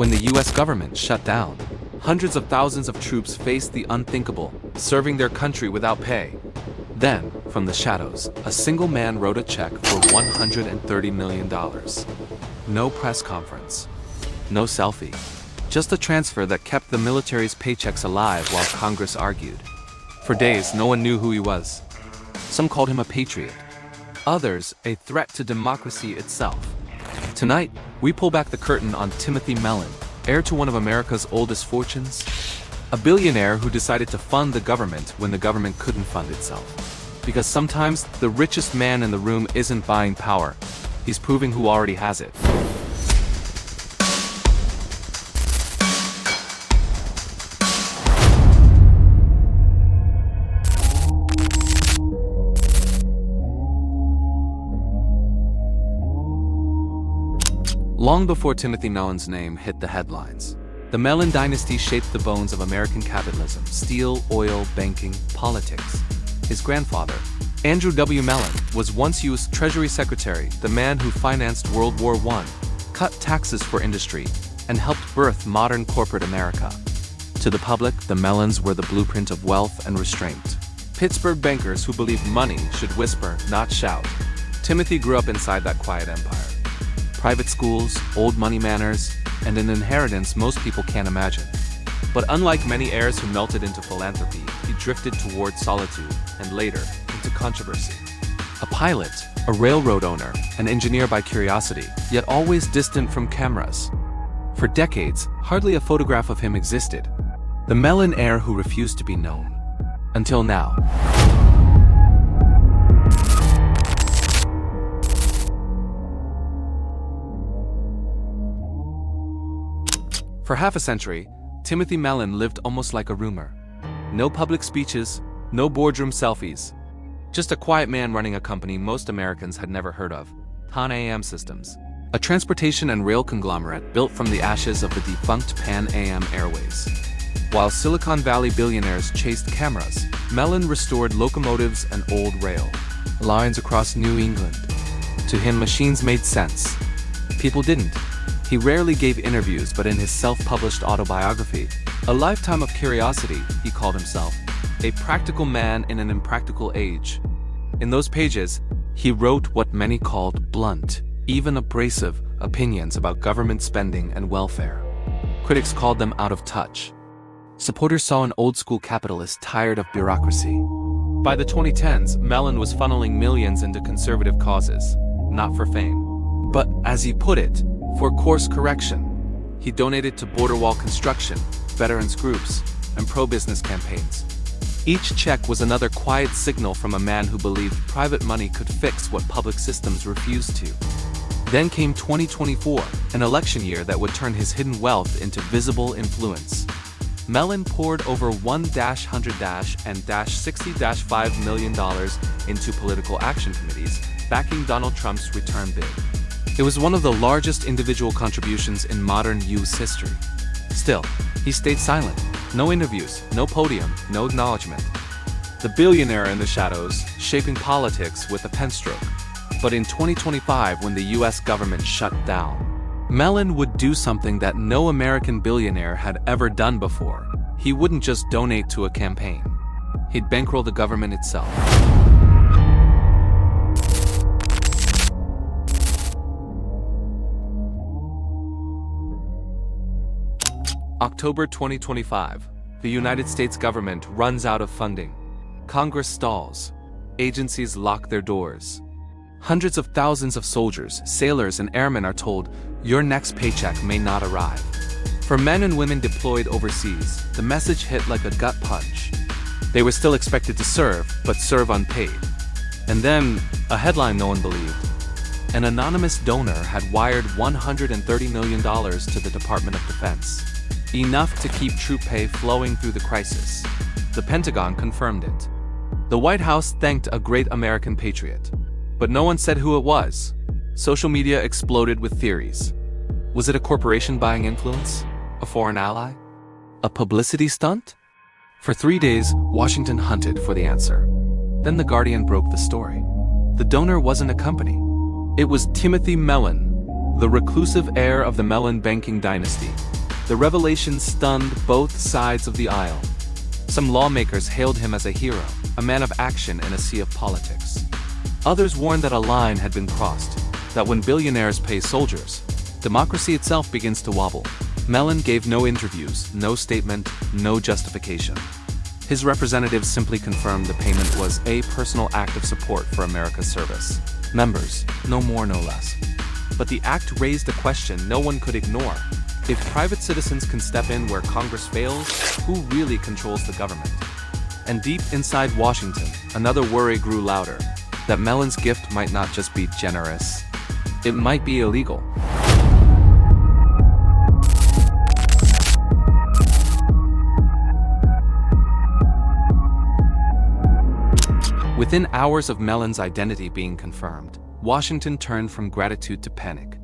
When the US government shut down, hundreds of thousands of troops faced the unthinkable, serving their country without pay. Then, from the shadows, a single man wrote a check for $130 million. No press conference. No selfie. Just a transfer that kept the military's paychecks alive while Congress argued. For days, no one knew who he was. Some called him a patriot. Others, a threat to democracy itself. Tonight, we pull back the curtain on Timothy Mellon, heir to one of America's oldest fortunes. A billionaire who decided to fund the government when the government couldn't fund itself. Because sometimes, the richest man in the room isn't buying power. He's proving who already has it. Long before Timothy Mellon's name hit the headlines, the Mellon dynasty shaped the bones of American capitalism: steel, oil, banking, politics. His grandfather, Andrew W. Mellon, was once U.S. Treasury Secretary, the man who financed World War I, cut taxes for industry, and helped birth modern corporate America. To the public, the Mellons were the blueprint of wealth and restraint. Pittsburgh bankers who believed money should whisper, not shout. Timothy grew up inside that quiet empire. Private schools, old money manners, and an inheritance most people can't imagine. But unlike many heirs who melted into philanthropy, he drifted toward solitude, and later, into controversy. A pilot, a railroad owner, an engineer by curiosity, yet always distant from cameras. For decades, hardly a photograph of him existed. The Mellon heir who refused to be known. Until now. For half a century, Timothy Mellon lived almost like a rumor. No public speeches, no boardroom selfies. Just a quiet man running a company most Americans had never heard of, Pan Am Systems, a transportation and rail conglomerate built from the ashes of the defunct Pan Am Airways. While Silicon Valley billionaires chased cameras, Mellon restored locomotives and old rail lines across New England. To him, machines made sense. People didn't. He rarely gave interviews, but in his self-published autobiography, A Lifetime of Curiosity, he called himself a practical man in an impractical age. In those pages, he wrote what many called blunt, even abrasive, opinions about government spending and welfare. Critics called them out of touch. Supporters saw an old-school capitalist tired of bureaucracy. By the 2010s, Mellon was funneling millions into conservative causes, not for fame, but, as he put it, for course correction. He donated to border wall construction, veterans groups, and pro-business campaigns. Each check was another quiet signal from a man who believed private money could fix what public systems refused to. Then came 2024, an election year that would turn his hidden wealth into visible influence. Mellon poured over $100 and $60-5 million into political action committees, backing Donald Trump's return bid. It was one of the largest individual contributions in modern U.S. history. Still, he stayed silent. No interviews, no podium, no acknowledgement. The billionaire in the shadows, shaping politics with a pen stroke. But in 2025, when the U.S. government shut down, Mellon would do something that no American billionaire had ever done before. He wouldn't just donate to a campaign. He'd bankroll the government itself. October 2025, the United States government runs out of funding. Congress stalls. Agencies lock their doors. Hundreds of thousands of soldiers, sailors, and airmen are told, your next paycheck may not arrive. For men and women deployed overseas, the message hit like a gut punch. They were still expected to serve, but serve unpaid. And then, a headline no one believed. An anonymous donor had wired $130 million to the Department of Defense. Enough to keep troop pay flowing through the crisis. The Pentagon confirmed it. The White House thanked a great American patriot. But no one said who it was. Social media exploded with theories. Was it a corporation buying influence? A foreign ally? A publicity stunt? For 3 days, Washington hunted for the answer. Then The Guardian broke the story. The donor wasn't a company. It was Timothy Mellon, the reclusive heir of the Mellon banking dynasty. The revelation stunned both sides of the aisle. Some lawmakers hailed him as a hero, a man of action in a sea of politics. Others warned that a line had been crossed, that when billionaires pay soldiers, democracy itself begins to wobble. Mellon gave no interviews, no statement, no justification. His representatives simply confirmed the payment was a personal act of support for America's service members, no more, no less. But the act raised a question no one could ignore. If private citizens can step in where Congress fails, who really controls the government? And deep inside Washington, another worry grew louder, that Mellon's gift might not just be generous, it might be illegal. Within hours of Mellon's identity being confirmed, Washington turned from gratitude to panic.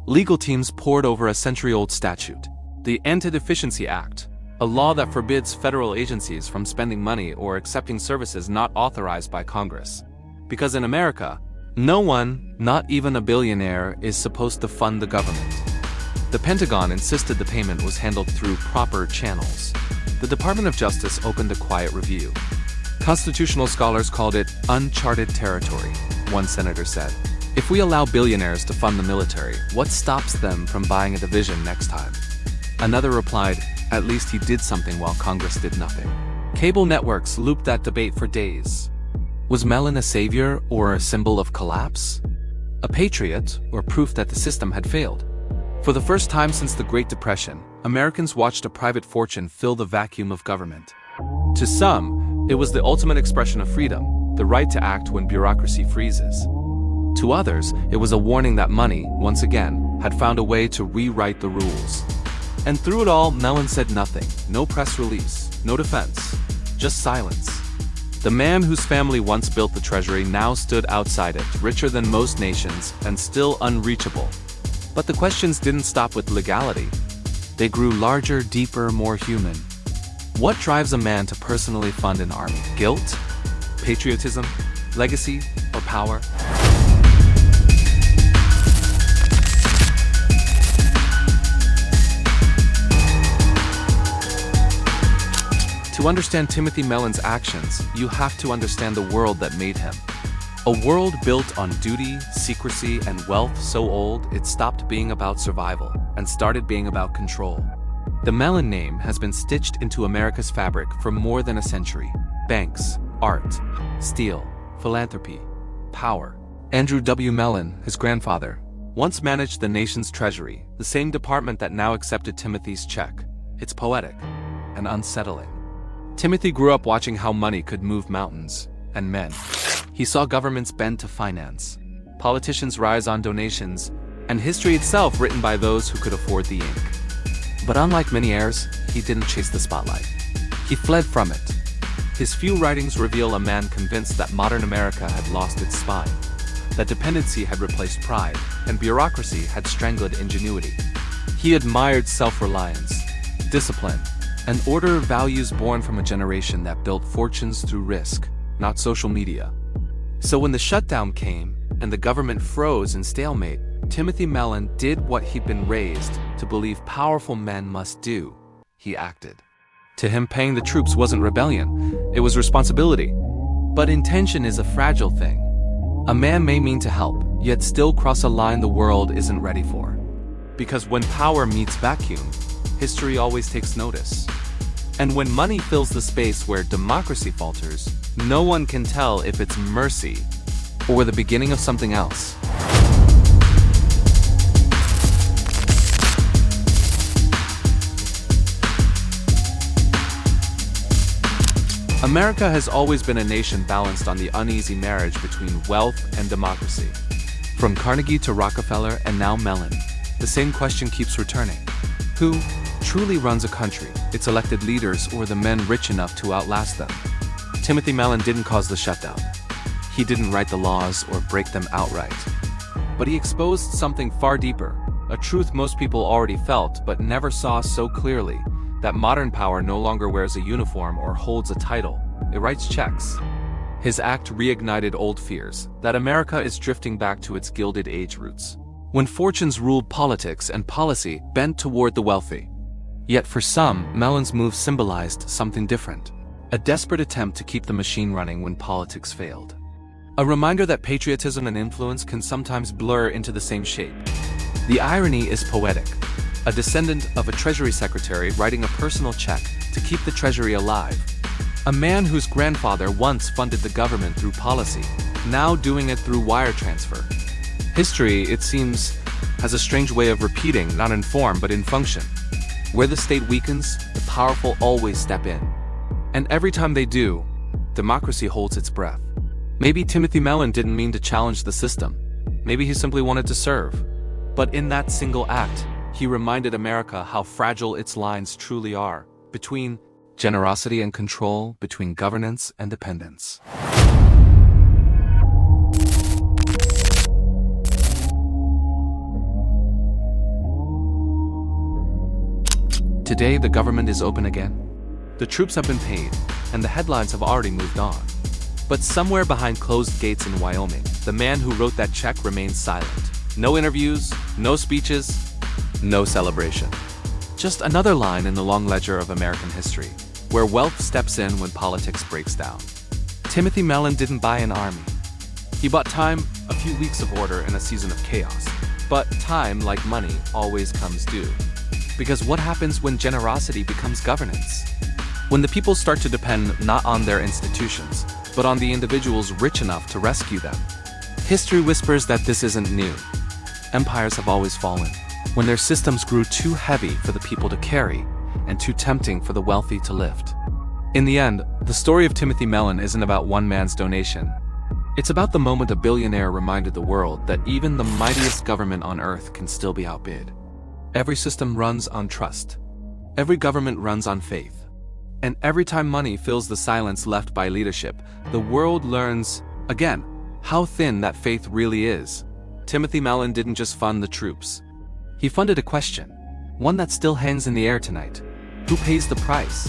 Legal teams pored over a century-old statute, the Anti-Deficiency Act, a law that forbids federal agencies from spending money or accepting services not authorized by Congress. Because in America, no one, not even a billionaire, is supposed to fund the government. The Pentagon insisted the payment was handled through proper channels. The Department of Justice opened a quiet review. Constitutional scholars called it uncharted territory, one senator said. If we allow billionaires to fund the military, what stops them from buying a division next time? Another replied, at least he did something while Congress did nothing. Cable networks looped that debate for days. Was Mellon a savior or a symbol of collapse? A patriot or proof that the system had failed? For the first time since the Great Depression, Americans watched a private fortune fill the vacuum of government. To some, it was the ultimate expression of freedom, the right to act when bureaucracy freezes. To others, it was a warning that money, once again, had found a way to rewrite the rules. And through it all, Mellon said nothing. No press release, no defense, just silence. The man whose family once built the treasury now stood outside it, richer than most nations and still unreachable. But the questions didn't stop with legality. They grew larger, deeper, more human. What drives a man to personally fund an army? Guilt? Patriotism? Legacy? Or power? To understand Timothy Mellon's actions, you have to understand the world that made him. A world built on duty, secrecy, and wealth so old it stopped being about survival and started being about control. The Mellon name has been stitched into America's fabric for more than a century. Banks, art, steel, philanthropy, power. Andrew W. Mellon, his grandfather, once managed the nation's treasury, the same department that now accepted Timothy's check. It's poetic and unsettling. Timothy grew up watching how money could move mountains and men. He saw governments bend to finance, politicians rise on donations, and history itself written by those who could afford the ink. But unlike many heirs, he didn't chase the spotlight. He fled from it. His few writings reveal a man convinced that modern America had lost its spine, that dependency had replaced pride, and bureaucracy had strangled ingenuity. He admired self-reliance, discipline, and order, values born from a generation that built fortunes through risk, not social media. So when the shutdown came and the government froze in stalemate, Timothy Mellon did what he'd been raised to believe powerful men must do. He acted. To him, paying the troops wasn't rebellion, it was responsibility. But intention is a fragile thing. A man may mean to help, yet still cross a line the world isn't ready for. Because when power meets vacuum, history always takes notice. And when money fills the space where democracy falters, no one can tell if it's mercy or the beginning of something else. America has always been a nation balanced on the uneasy marriage between wealth and democracy. From Carnegie to Rockefeller and now Mellon, the same question keeps returning. Who truly runs a country, its elected leaders, or the men rich enough to outlast them? Timothy Mellon didn't cause the shutdown. He didn't write the laws or break them outright. But he exposed something far deeper, a truth most people already felt but never saw so clearly, that modern power no longer wears a uniform or holds a title, it writes checks. His act reignited old fears, that America is drifting back to its Gilded Age roots, when fortunes ruled politics and policy bent toward the wealthy. Yet for some, Mellon's move symbolized something different. A desperate attempt to keep the machine running when politics failed. A reminder that patriotism and influence can sometimes blur into the same shape. The irony is poetic. A descendant of a treasury secretary writing a personal check to keep the treasury alive. A man whose grandfather once funded the government through policy, now doing it through wire transfer. History, it seems, has a strange way of repeating, not in form but in function. Where the state weakens, the powerful always step in. And every time they do, democracy holds its breath. Maybe Timothy Mellon didn't mean to challenge the system. Maybe he simply wanted to serve. But in that single act, he reminded America how fragile its lines truly are, between generosity and control, between governance and dependence. Today, the government is open again. The troops have been paid, and the headlines have already moved on. But somewhere behind closed gates in Wyoming, the man who wrote that check remains silent. No interviews, no speeches, no celebration. Just another line in the long ledger of American history, where wealth steps in when politics breaks down. Timothy Mellon didn't buy an army. He bought time, a few weeks of order in a season of chaos. But time, like money, always comes due. Because what happens when generosity becomes governance? When the people start to depend not on their institutions, but on the individuals rich enough to rescue them. History whispers that this isn't new. Empires have always fallen, when their systems grew too heavy for the people to carry, and too tempting for the wealthy to lift. In the end, the story of Timothy Mellon isn't about one man's donation. It's about the moment a billionaire reminded the world that even the mightiest government on earth can still be outbid. Every system runs on trust. Every government runs on faith. And every time money fills the silence left by leadership, the world learns, again, how thin that faith really is. Timothy Mellon didn't just fund the troops. He funded a question, one that still hangs in the air tonight. Who pays the price?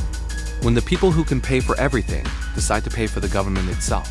When the people who can pay for everything decide to pay for the government itself.